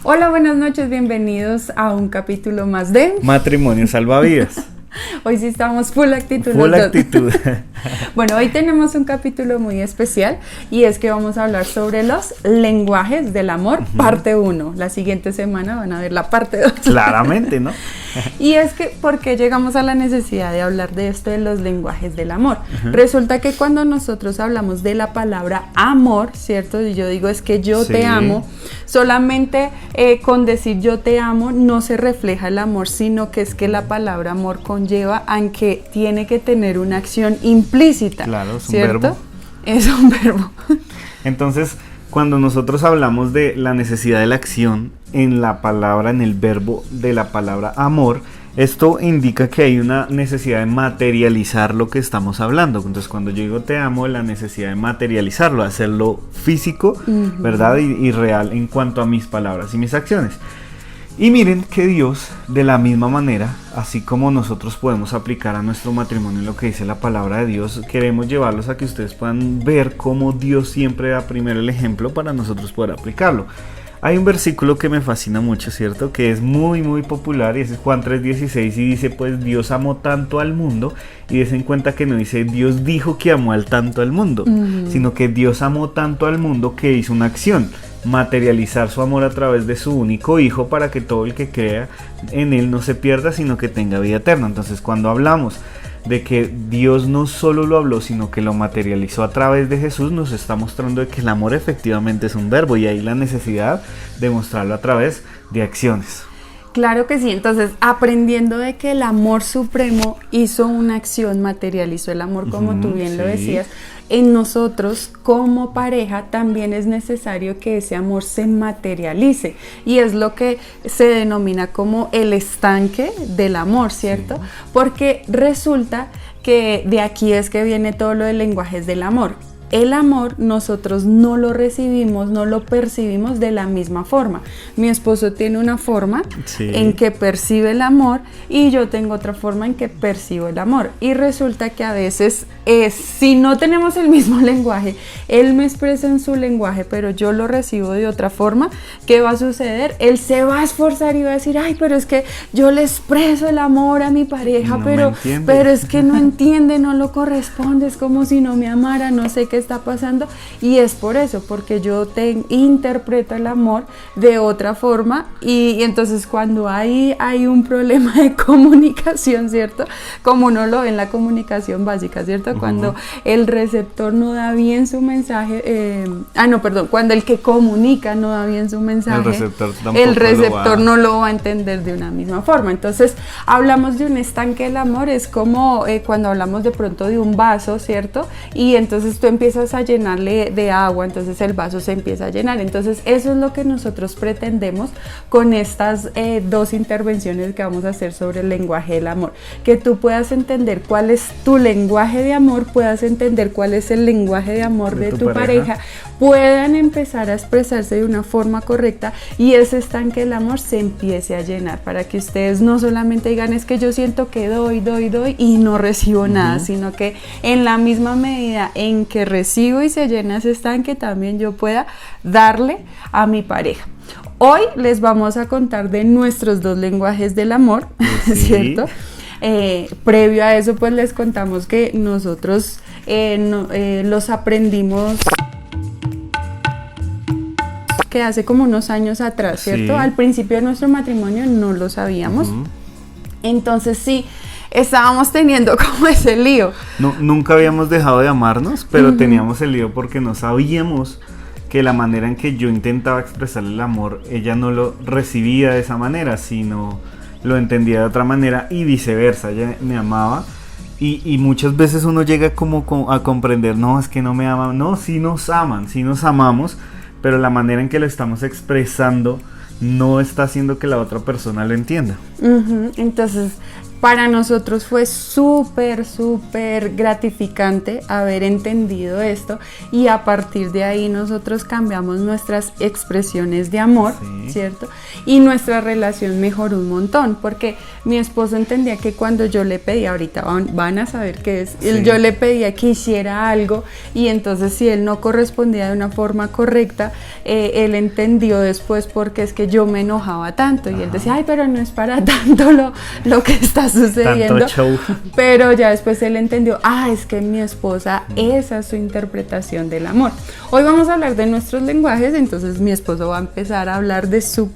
Hola, buenas noches, bienvenidos a un capítulo más de Matrimonio Salvavidas. Hoy sí estamos full actitud. Full actitud. Bueno, hoy tenemos un capítulo muy especial y es que vamos a hablar sobre los lenguajes del amor, parte 1. La siguiente semana van a ver la parte 2. Claramente, ¿no? Y es que, ¿por qué llegamos a la necesidad de hablar de esto de los lenguajes del amor? Resulta que cuando nosotros hablamos de la palabra amor, ¿cierto? Y yo digo es que yo te amo, solamente con decir yo te amo no se refleja el amor, sino que es que la palabra amor conlleva a que tiene que tener una acción implícita. Claro, es un ¿cierto? verbo. Es un verbo. Entonces, cuando nosotros hablamos de la necesidad de la acción en la palabra, en el verbo de la palabra amor, esto indica que hay una necesidad de materializar lo que estamos hablando. Entonces, cuando yo digo te amo, la necesidad de materializarlo, hacerlo físico, ¿verdad? Y real en cuanto a mis palabras y mis acciones. Y miren que Dios, de la misma manera, así como nosotros podemos aplicar a nuestro matrimonio lo que dice la palabra de Dios, queremos llevarlos a que ustedes puedan ver cómo Dios siempre da primero el ejemplo para nosotros poder aplicarlo. Hay un versículo que me fascina mucho, ¿cierto? Que es muy popular y ese es Juan 3:16 y dice, pues Dios amó tanto al mundo, y des en cuenta que no dice Dios dijo que amó al tanto al mundo, sino que Dios amó tanto al mundo que hizo una acción, materializar su amor a través de su único hijo para que todo el que crea en él no se pierda, sino que tenga vida eterna. Entonces, cuando hablamos de que Dios no solo lo habló, sino que lo materializó a través de Jesús, nos está mostrando de que el amor efectivamente es un verbo y hay la necesidad de mostrarlo a través de acciones. Claro que sí, entonces aprendiendo de que el amor supremo hizo una acción, materializó el amor como tú bien lo decías, en nosotros como pareja también es necesario que ese amor se materialice y es lo que se denomina como el estanque del amor, ¿cierto? Porque resulta que de aquí es que viene todo lo de lenguajes del amor. El amor nosotros no lo recibimos, no lo percibimos de la misma forma. Mi esposo tiene una forma en que percibe el amor y yo tengo otra forma en que percibo el amor. Y resulta que a veces, si no tenemos el mismo lenguaje, él me expresa en su lenguaje, pero yo lo recibo de otra forma, ¿qué va a suceder? Él se va a esforzar y va a decir, ay, pero es que yo le expreso el amor a mi pareja, pero es que no entiende, no lo corresponde, es como si no me amara, no sé qué está pasando, y es por eso, porque yo interpreto el amor de otra forma y entonces cuando hay un problema de comunicación, ¿cierto? Como uno lo ve en la comunicación básica, ¿cierto? Cuando el receptor no da bien su mensaje, cuando el que comunica no da bien su mensaje, el receptor no lo va a entender de una misma forma. Entonces hablamos de un estanque del amor, es como cuando hablamos de pronto de un vaso, ¿cierto? Y entonces tú empiezas a llenarle de agua, entonces el vaso se empieza a llenar. Entonces eso es lo que nosotros pretendemos con estas dos intervenciones que vamos a hacer sobre el lenguaje del amor, que tú puedas entender cuál es tu lenguaje de amor, puedas entender cuál es el lenguaje de amor de tu pareja, puedan empezar a expresarse de una forma correcta y ese estanque del amor se empiece a llenar, para que ustedes no solamente digan es que yo siento que doy y no recibo nada, sino que en la misma medida en que recibo y se llena ese estanque, también yo pueda darle a mi pareja. Hoy les vamos a contar de nuestros dos lenguajes del amor, ¿cierto? Previo a eso, pues les contamos que nosotros los aprendimos que hace como unos años atrás, ¿cierto? Al principio de nuestro matrimonio no lo sabíamos. Entonces sí, estábamos teniendo como ese lío. No, nunca habíamos dejado de amarnos, pero teníamos el lío porque no sabíamos que la manera en que yo intentaba expresarle el amor, ella no lo recibía de esa manera, sino lo entendía de otra manera y viceversa. Ella me amaba y muchas veces uno llega como a comprender, no, es que no me aman, no, sí nos aman, sí nos amamos, pero la manera en que lo estamos expresando no está haciendo que la otra persona lo entienda. Entonces, Para nosotros fue súper gratificante haber entendido esto, y a partir de ahí nosotros cambiamos nuestras expresiones de amor, ¿cierto? Y nuestra relación mejoró un montón, porque mi esposo entendía que cuando yo le pedía, ahorita van a saber qué es, yo le pedía que hiciera algo, y entonces si él no correspondía de una forma correcta, él entendió después porque es que yo me enojaba tanto, y él decía, ay, pero no es para tanto lo que está sucediendo. Pero ya después él entendió, es que mi esposa, esa es su interpretación del amor. Hoy vamos a hablar de nuestros lenguajes, entonces mi esposo va a empezar a hablar de su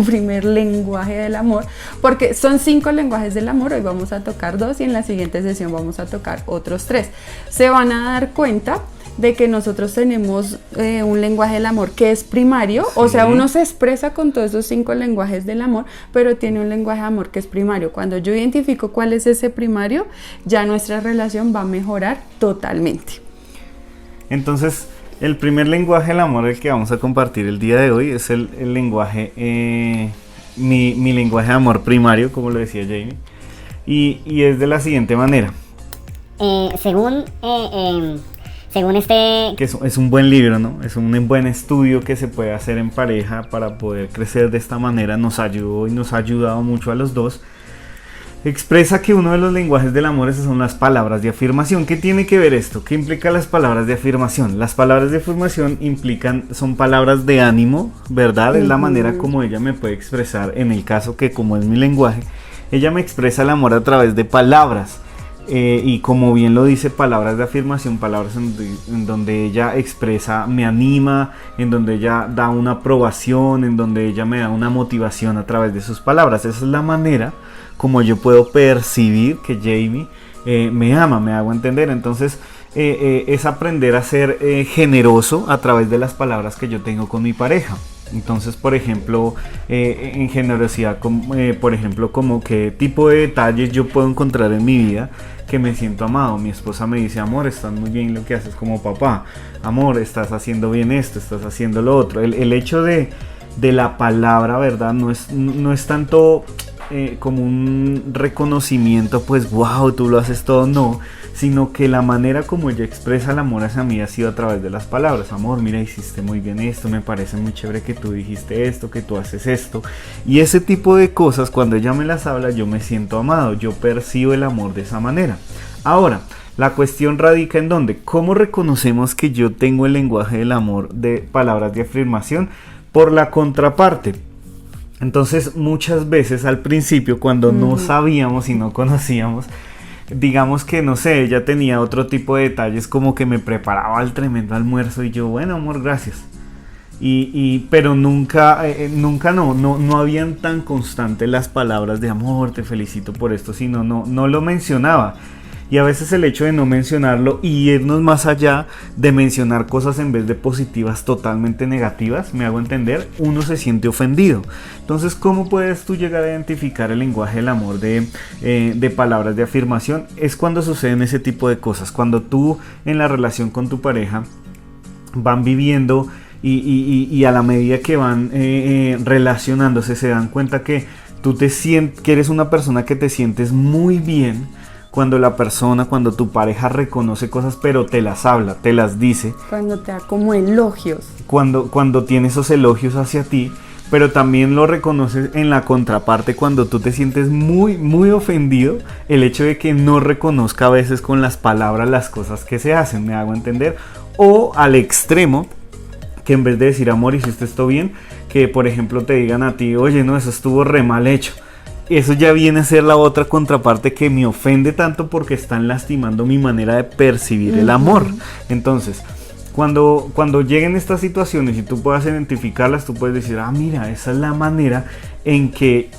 primer lenguaje del amor, porque son 5 lenguajes del amor. Hoy vamos a tocar 2 y en la siguiente sesión vamos a tocar otros 3. Se van a dar cuenta de que nosotros tenemos un lenguaje del amor que es primario, o sea, uno se expresa con todos esos 5 lenguajes del amor, pero tiene un lenguaje de amor que es primario. Cuando yo identifico cuál es ese primario, ya nuestra relación va a mejorar totalmente. Entonces, el primer lenguaje del amor, el que vamos a compartir el día de hoy, es el lenguaje, mi lenguaje de amor primario, como lo decía Jamie, y es de la siguiente manera. Según este... Que es un buen libro, ¿no? Es un buen estudio que se puede hacer en pareja para poder crecer de esta manera. Nos ayudó y nos ha ayudado mucho a los dos. Expresa que uno de los lenguajes del amor son las palabras de afirmación. ¿Qué tiene que ver esto? ¿Qué implica las palabras de afirmación? Las palabras de afirmación son palabras de ánimo, ¿verdad? Es la manera como ella me puede expresar, en el caso que como es mi lenguaje, ella me expresa el amor a través de palabras. Y como bien lo dice, palabras de afirmación, palabras en donde ella expresa, me anima, en donde ella da una aprobación, en donde ella me da una motivación a través de sus palabras. Esa es la manera como yo puedo percibir que Jamie me ama, me hago entender. Entonces es aprender a ser generoso a través de las palabras que yo tengo con mi pareja. Entonces, por ejemplo, en generosidad, por ejemplo, como qué tipo de detalles yo puedo encontrar en mi vida que me siento amado. Mi esposa me dice, amor, estás muy bien lo que haces como papá. Amor, estás haciendo bien esto, estás haciendo lo otro. El hecho de la palabra, ¿verdad? No es tanto como un reconocimiento, pues, wow, tú lo haces todo, no. Sino que la manera como ella expresa el amor hacia mí ha sido a través de las palabras. Amor, mira, hiciste muy bien esto, me parece muy chévere que tú dijiste esto, que tú haces esto. Y ese tipo de cosas, cuando ella me las habla, yo me siento amado, yo percibo el amor de esa manera. Ahora, la cuestión radica en dónde. ¿Cómo reconocemos que yo tengo el lenguaje del amor de palabras de afirmación? Por la contraparte. Entonces, muchas veces al principio, cuando no sabíamos y no conocíamos, digamos que, no sé, ella tenía otro tipo de detalles, como que me preparaba el tremendo almuerzo y yo, bueno, amor, gracias. Pero nunca no habían tan constantes las palabras de amor, te felicito por esto, sino no lo mencionaba. Y a veces el hecho de no mencionarlo y irnos más allá de mencionar cosas en vez de positivas totalmente negativas, me hago entender, uno se siente ofendido. Entonces, ¿cómo puedes tú llegar a identificar el lenguaje del amor de palabras de afirmación? Es cuando suceden ese tipo de cosas, cuando tú en la relación con tu pareja van viviendo y a la medida que van relacionándose se dan cuenta que tú que eres una persona que te sientes muy bien cuando tu pareja reconoce cosas pero te las habla, te las dice. Cuando te da como elogios. Cuando tiene esos elogios hacia ti, pero también lo reconoces en la contraparte cuando tú te sientes muy, muy ofendido, el hecho de que no reconozca a veces con las palabras las cosas que se hacen, me hago entender. O al extremo, que en vez de decir amor, hiciste esto bien, que por ejemplo te digan a ti, oye, no, eso estuvo re mal hecho. Eso ya viene a ser la otra contraparte que me ofende tanto porque están lastimando mi manera de percibir el amor. Entonces, cuando lleguen estas situaciones y tú puedas identificarlas, tú puedes decir, mira, esa es la manera en que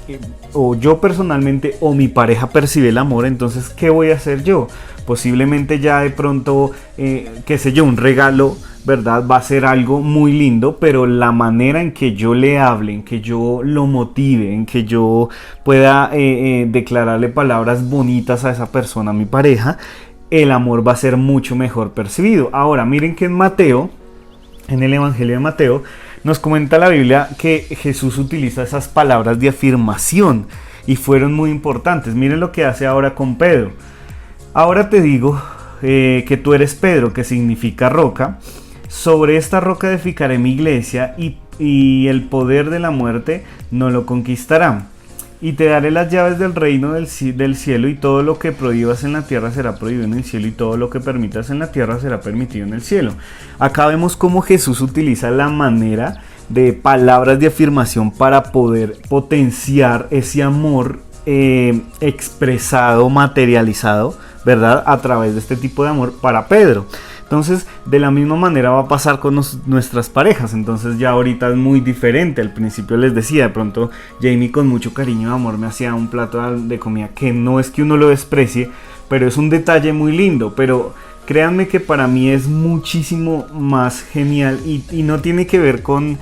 o yo personalmente o mi pareja percibe el amor. Entonces, ¿qué voy a hacer yo? Posiblemente ya de pronto, qué sé yo, un regalo, ¿verdad? Va a ser algo muy lindo, pero la manera en que yo le hable, en que yo lo motive, en que yo pueda declararle palabras bonitas a esa persona, a mi pareja, el amor va a ser mucho mejor percibido. Ahora, miren que en Mateo, en el Evangelio de Mateo, nos comenta la Biblia que Jesús utiliza esas palabras de afirmación. y fueron muy importantes. Miren lo que hace ahora con Pedro. Ahora te digo que tú eres Pedro, que significa roca. Sobre esta roca edificaré mi iglesia y el poder de la muerte no lo conquistará. Y te daré las llaves del reino del cielo, y todo lo que prohíbas en la tierra será prohibido en el cielo, y todo lo que permitas en la tierra será permitido en el cielo. Acá vemos cómo Jesús utiliza la manera de palabras de afirmación para poder potenciar ese amor expresado, materializado, ¿verdad? A través de este tipo de amor para Pedro. Entonces, de la misma manera va a pasar con nuestras parejas. Entonces ya ahorita es muy diferente. Al principio les decía, de pronto Jamie con mucho cariño y amor me hacía un plato de comida que no es que uno lo desprecie, pero es un detalle muy lindo. Pero créanme que para mí es muchísimo más genial y no tiene que ver con,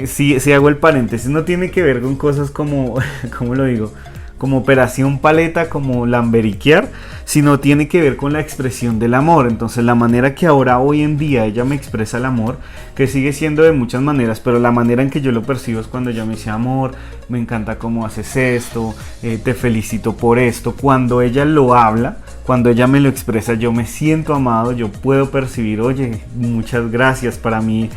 si hago el paréntesis, no tiene que ver con cosas como, ¿cómo lo digo? Como operación paleta, como lamberiquear, sino tiene que ver con la expresión del amor. Entonces la manera que ahora hoy en día ella me expresa el amor, que sigue siendo de muchas maneras, pero la manera en que yo lo percibo es cuando ella me dice: amor, me encanta cómo haces esto, te felicito por esto. Cuando ella lo habla, cuando ella me lo expresa, yo me siento amado, yo puedo percibir: oye, muchas gracias. Para mí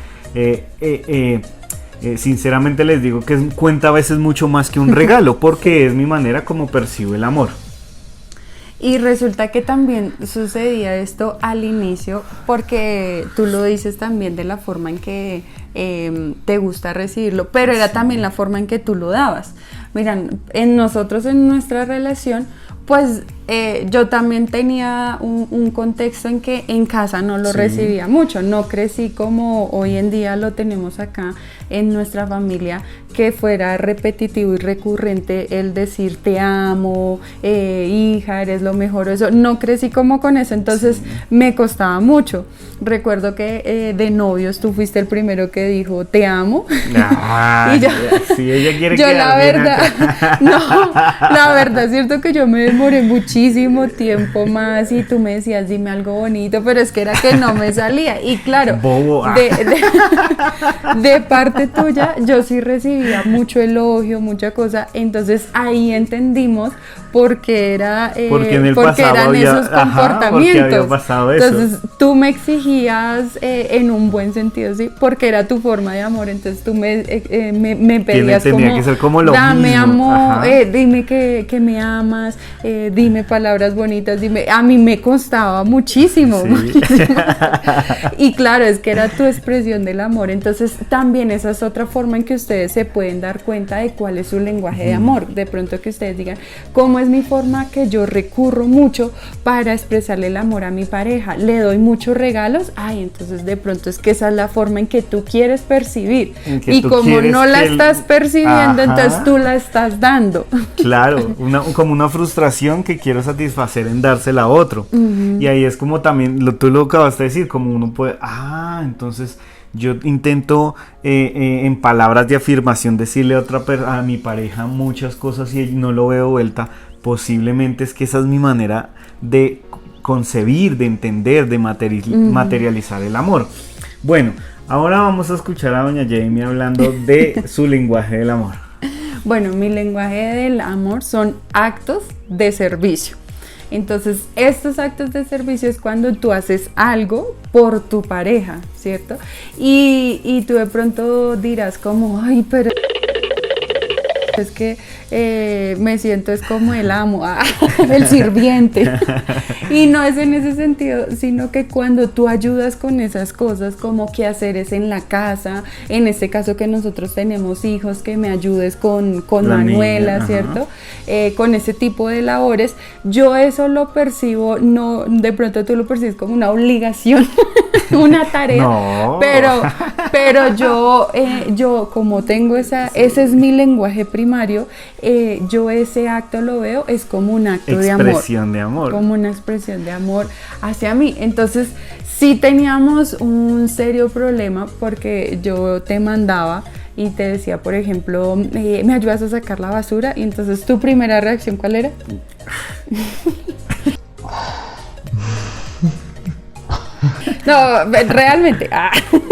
sinceramente les digo que cuenta a veces mucho más que un regalo, porque es mi manera como percibo el amor. Y resulta que también sucedía esto al inicio, porque tú lo dices también de la forma en que te gusta recibirlo, pero era también la forma en que tú lo dabas. Miran, en nuestra relación, pues yo también tenía un contexto en que en casa no lo recibía mucho, no crecí como hoy en día lo tenemos acá en nuestra familia, que fuera repetitivo y recurrente el decir te amo, hija, eres lo mejor, eso, no crecí como con eso, entonces me costaba mucho. Recuerdo que de novios tú fuiste el primero que dijo te amo. Y yo, si ella quiere yo la verdad es cierto que yo me demoré muchísimo tiempo más y tú me decías dime algo bonito, pero es que era que no me salía. Y claro, de parte tuya yo sí recibía mucho elogio, mucha cosa, entonces ahí entendimos por qué eran esos comportamientos. Porque había pasado eso. Entonces tú me exigías en un buen sentido, ¿sí? Porque era tu forma de amor, entonces tú me pedías tenía que ser como lo dame mismo. amor, dime que me amas, dime palabras bonitas, dime. A mí me costaba muchísimo, muchísimo. Y claro, es que era tu expresión del amor, entonces también esa es otra forma en que ustedes se pueden dar cuenta de cuál es su lenguaje de amor. De pronto que ustedes digan, ¿cómo es mi forma que yo recurro mucho para expresarle el amor a mi pareja? ¿Le doy muchos regalos? Ay, entonces de pronto es que esa es la forma en que tú quieres percibir. Y como no la estás percibiendo, entonces tú la estás dando. Claro, como una frustración que quiero satisfacer en dársela a otro. Y ahí es como también, tú lo acabaste de decir, como uno puede, entonces yo intento en palabras de afirmación decirle a mi pareja muchas cosas y no lo veo vuelta. Posiblemente es que esa es mi manera de concebir, de entender, de materializar el amor. Bueno, ahora vamos a escuchar a doña Jamie hablando de su lenguaje del amor. Bueno, mi lenguaje del amor son actos de servicio. Entonces, estos actos de servicio es cuando tú haces algo por tu pareja, ¿cierto? Y tú de pronto dirás como, ay, pero es que me siento es como el amo, el sirviente. Y no es en ese sentido, sino que cuando tú ayudas con esas cosas, como quehaceres en la casa, en este caso que nosotros tenemos hijos, que me ayudes con Manuela, niña, ¿cierto? Con ese tipo de labores, yo eso lo percibo, no, de pronto tú lo percibes como una obligación, una tarea, no. pero yo como tengo ese es mi lenguaje primario, yo ese acto lo veo es como un acto de amor. Expresión de amor. Como una expresión de amor hacia mí. Entonces, sí teníamos un serio problema porque yo te mandaba y te decía, por ejemplo, ¿me ayudas a sacar la basura? Y entonces, ¿tu primera reacción cuál era? No, realmente.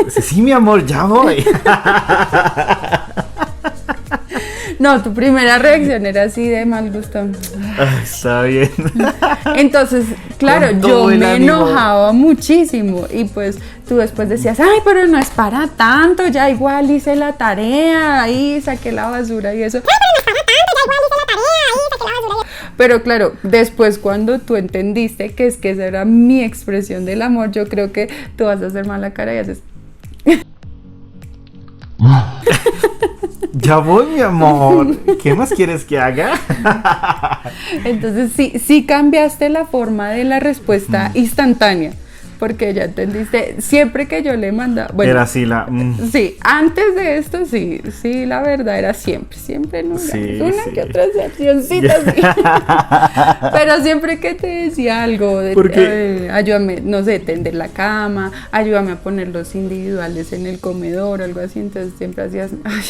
Sí, mi amor, ya voy. No, tu primera reacción era así de mal gusto. Está bien. Entonces, claro, Con yo todo el me ánimo. enojaba muchísimo y pues tú después decías, ay, pero no es para tanto, ya igual hice la tarea, ahí saqué la basura y eso. Pero claro, después cuando tú entendiste que es que esa era mi expresión del amor, yo creo que tú vas a hacer mala cara y haces... Ya voy, mi amor. ¿Qué más quieres que haga? Entonces sí cambiaste la forma de la respuesta instantánea, porque ya entendiste, siempre que yo le mandaba, bueno, Era así la... sí, antes de esto sí, la verdad era siempre no Sí, una sí. que otra excepcioncita, sí. Pero siempre que te decía algo de Porque- ayúdame, no sé, tender la cama, ayúdame a poner los individuales en el comedor, algo así, entonces siempre hacías, ay.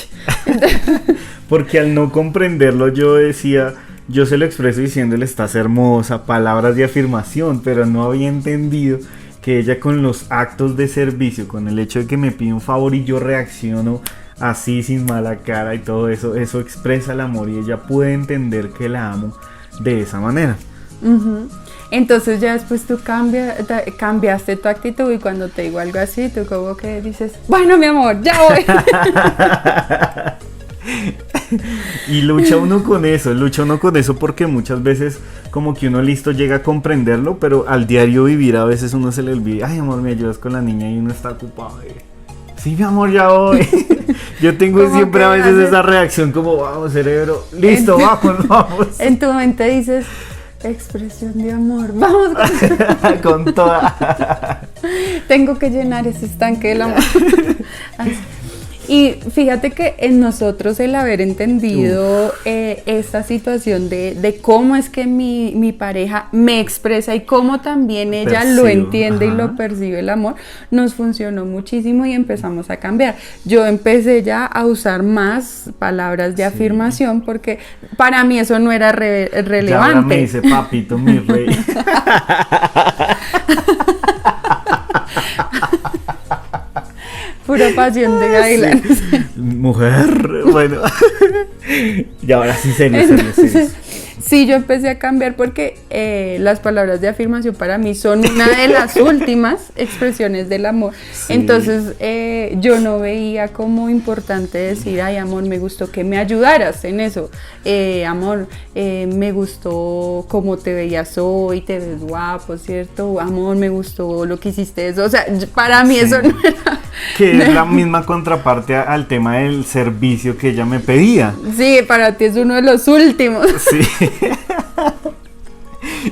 Porque al no comprenderlo yo decía, yo se lo expreso diciéndole estás hermosa, palabras de afirmación, pero no había entendido que ella con los actos de servicio, con el hecho de que me pide un favor y yo reacciono así sin mala cara y todo eso, eso expresa el amor y ella puede entender que la amo de esa manera. Ujú. Entonces ya después tú cambiaste tu actitud y cuando te digo algo así, tú como que dices, bueno mi amor, ya voy. Y lucha uno con eso porque muchas veces como que uno listo llega a comprenderlo, pero al diario vivir a veces uno se le olvida, ay amor, me ayudas con la niña y uno está ocupado. Sí, mi amor, ya voy. Yo tengo Como siempre que a veces haces- esa reacción como, vamos cerebro, listo, vamos. En tu mente dices, expresión de amor, vamos, Con toda. tengo que llenar ese estanque del amor. Ay. Y fíjate que en nosotros el haber entendido esta situación de cómo es que mi pareja me expresa y cómo también ella lo Percibo, entiende y ajá. lo percibe el amor, nos funcionó muchísimo y empezamos a cambiar. Yo empecé ya a usar más palabras de afirmación porque para mí eso no era Ya ahora me relevante. dice papito, mi rey. Pura pasión de Gavilán. Mujer, bueno. Y ahora sí serio. Entonces, sí, yo empecé a cambiar porque las palabras de afirmación para mí son una de las últimas expresiones del amor. Sí. Entonces, yo no veía como importante decir, ay, amor, me gustó que me ayudaras en eso. Amor, me gustó cómo te veías hoy, te ves guapo, ¿cierto? Amor, me gustó lo que hiciste eso. O sea, para mí Sí. eso no era... Que es la misma contraparte al tema del servicio que ella me pedía. Sí, para ti es uno de los últimos. Sí.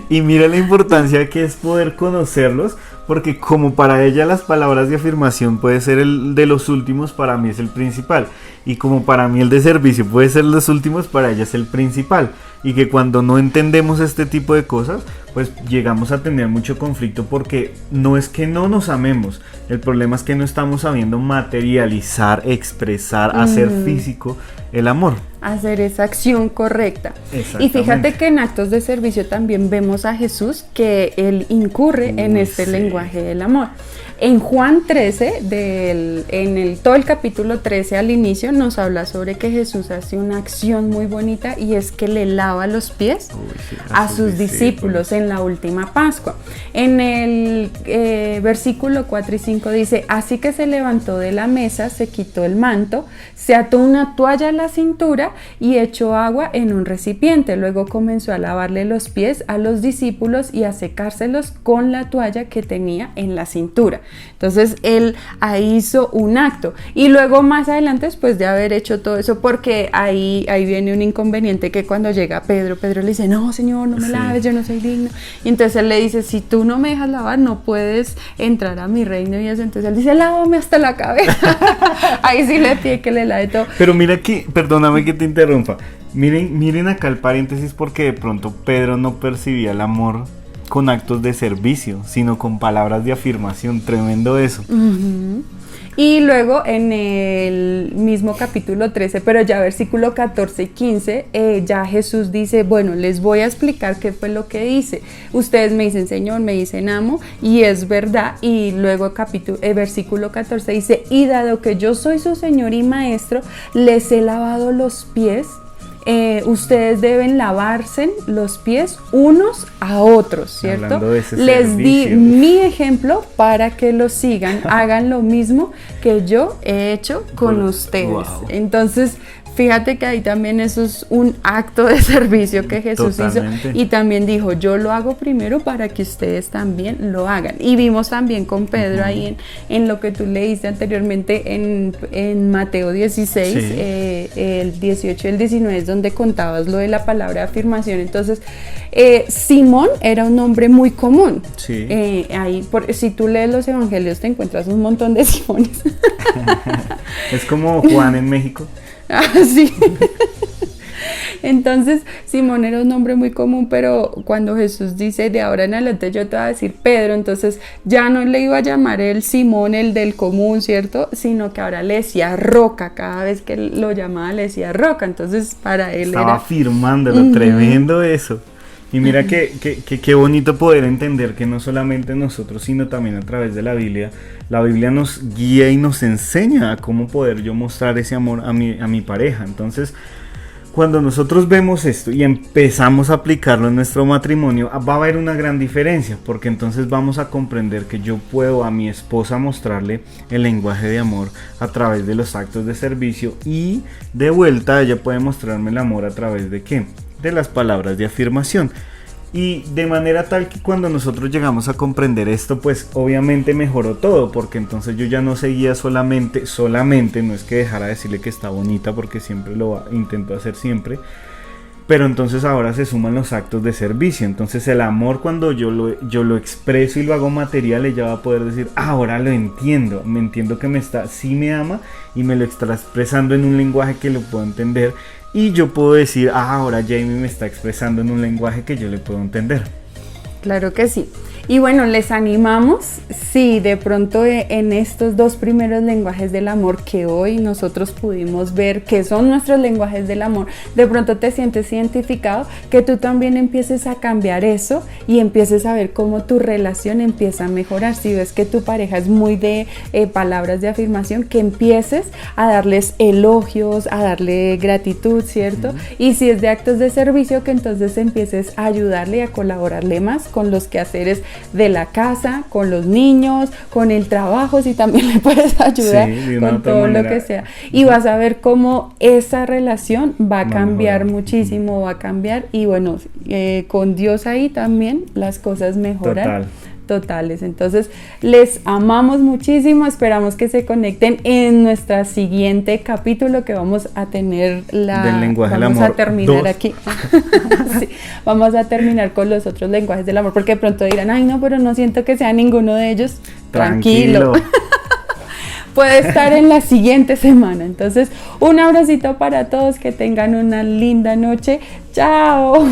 Y mira la importancia que es poder conocerlos, porque como para ella las palabras de afirmación puede ser el de los últimos, para mí es el principal. Y como para mí el de servicio puede ser los últimos, para ella es el principal. Y que cuando no entendemos este tipo de cosas, pues llegamos a tener mucho conflicto porque no es que no nos amemos. El problema es que no estamos sabiendo materializar, expresar, hacer físico el amor. Hacer esa acción correcta. Y Exactamente. fíjate que en actos de servicio también vemos a Jesús que él incurre en este sí. lenguaje del amor. En Juan 13, todo el capítulo 13 al inicio nos habla sobre que Jesús hace una acción muy bonita y es que le lava los pies a sus discípulos en la última Pascua. En el versículo 4 y 5 dice, así que se levantó de la mesa, se quitó el manto, se ató una toalla a la cintura y echó agua en un recipiente. Luego comenzó a lavarle los pies a los discípulos y a secárselos con la toalla que tenía en la cintura. Entonces él ahí hizo un acto y luego más adelante después de haber hecho todo eso, porque ahí viene un inconveniente que cuando llega Pedro le dice, no señor, no me Sí. laves, yo no soy digno. Y entonces él le dice, si tú no me dejas lavar no puedes entrar a mi reino y eso. Entonces él dice, lávame hasta la cabeza. Ahí sí le pide que le lave todo. Pero mira aquí, perdóname que te interrumpa. Miren acá el paréntesis porque de pronto Pedro no percibía el amor con actos de servicio, sino con palabras de afirmación. Tremendo eso. Ujú. Y luego en el mismo capítulo 13, pero ya versículo 14 y 15, ya Jesús dice, bueno, les voy a explicar qué fue lo que hice. Ustedes me dicen Señor, me dicen amo, y es verdad. Y luego versículo 14 dice, y dado que yo soy su Señor y Maestro, les he lavado los pies ustedes deben lavarse los pies unos a otros, ¿cierto? Hablando de ese Les di servicio. mi ejemplo para que lo sigan, hagan lo mismo que yo he hecho con ustedes. Wow. Entonces, fíjate que ahí también eso es un acto de servicio que Jesús Totalmente. hizo y también dijo, yo lo hago primero para que ustedes también lo hagan. Y vimos también con Pedro ahí en lo que tú leíste anteriormente en Mateo 16, Sí. El 18 y el 19 es donde contabas lo de la palabra de afirmación. Entonces, Simón era un nombre muy común. Sí. Si tú lees los evangelios te encuentras un montón de Simones. Es como Juan en México. Ah, sí. Entonces, Simón era un nombre muy común, pero cuando Jesús dice, de ahora en adelante yo te voy a decir Pedro, entonces ya no le iba a llamar el Simón, el del común, ¿cierto? Sino que ahora le decía roca, cada vez que lo llamaba le decía roca, entonces para él Estaba era... afirmándolo, tremendo eso. Y mira qué bonito poder entender que no solamente nosotros, sino también a través de la Biblia nos guía y nos enseña a cómo poder yo mostrar ese amor a mi pareja. Entonces, cuando nosotros vemos esto y empezamos a aplicarlo en nuestro matrimonio, va a haber una gran diferencia, porque entonces vamos a comprender que yo puedo a mi esposa mostrarle el lenguaje de amor a través de los actos de servicio y de vuelta ella puede mostrarme el amor a través de ¿qué? De las palabras de afirmación. Y de manera tal que cuando nosotros llegamos a comprender esto, pues obviamente mejoró todo, porque entonces yo ya no seguía solamente, no es que dejara de decirle que está bonita, porque siempre intento hacer siempre, pero entonces ahora se suman los actos de servicio. Entonces el amor, cuando yo lo expreso y lo hago material, ella va a poder decir, ahora lo entiendo, me entiendo que sí me ama y me lo está expresando en un lenguaje que lo puedo entender. Y yo puedo decir, ahora Jamie me está expresando en un lenguaje que yo le puedo entender. Claro que sí. Y bueno, les animamos, si de pronto en estos dos primeros lenguajes del amor que hoy nosotros pudimos ver que son nuestros lenguajes del amor, de pronto te sientes identificado, que tú también empieces a cambiar eso y empieces a ver cómo tu relación empieza a mejorar. Si ves que tu pareja es muy de palabras de afirmación, que empieces a darles elogios, a darle gratitud, ¿cierto? Y si es de actos de servicio, que entonces empieces a ayudarle y a colaborarle más con los quehaceres de la casa, con los niños, con el trabajo, si también le puedes ayudar, con todo lo que sea. Y vas a ver cómo esa relación va a cambiar muchísimo, va a cambiar. Y bueno, con Dios ahí también las cosas mejoran. Totales. Entonces, les amamos muchísimo. Esperamos que se conecten en nuestro siguiente capítulo que vamos a tener del lenguaje del amor. Vamos a terminar 2. aquí. Sí, vamos a terminar con los otros lenguajes del amor, porque de pronto dirán, ay no, pero no siento que sea ninguno de ellos. Tranquilo. Puede estar en la siguiente semana. Entonces, un abracito para todos, que tengan una linda noche. Chao.